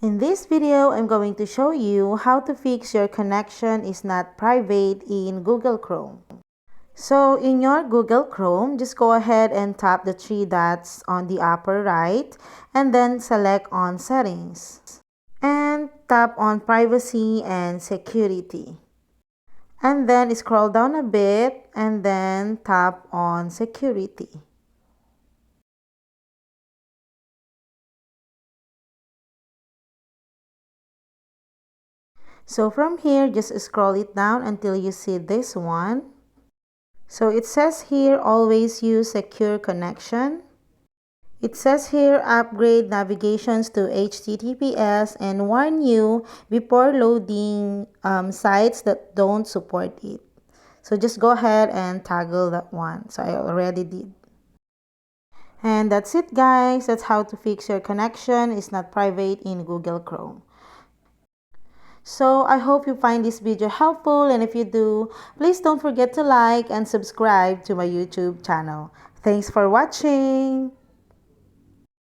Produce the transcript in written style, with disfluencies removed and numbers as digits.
In this video, I'm going to show you how to fix your connection is not private in Google Chrome. So in your Google Chrome, just go ahead and tap the three dots on the upper right and then select on Settings. And tap on Privacy and Security. And then scroll down a bit and then tap on Security. So from here, just scroll it down until you see this one. So it says here, always use secure connection. It says here, upgrade navigations to HTTPS and warn you before loading sites that don't support it. So just go ahead and toggle that one. So I already did. And that's it, guys. That's how to fix your connection is not private in Google Chrome. So I hope you find this video helpful, and if you do, please don't forget to like and subscribe to my YouTube channel. Thanks for watching!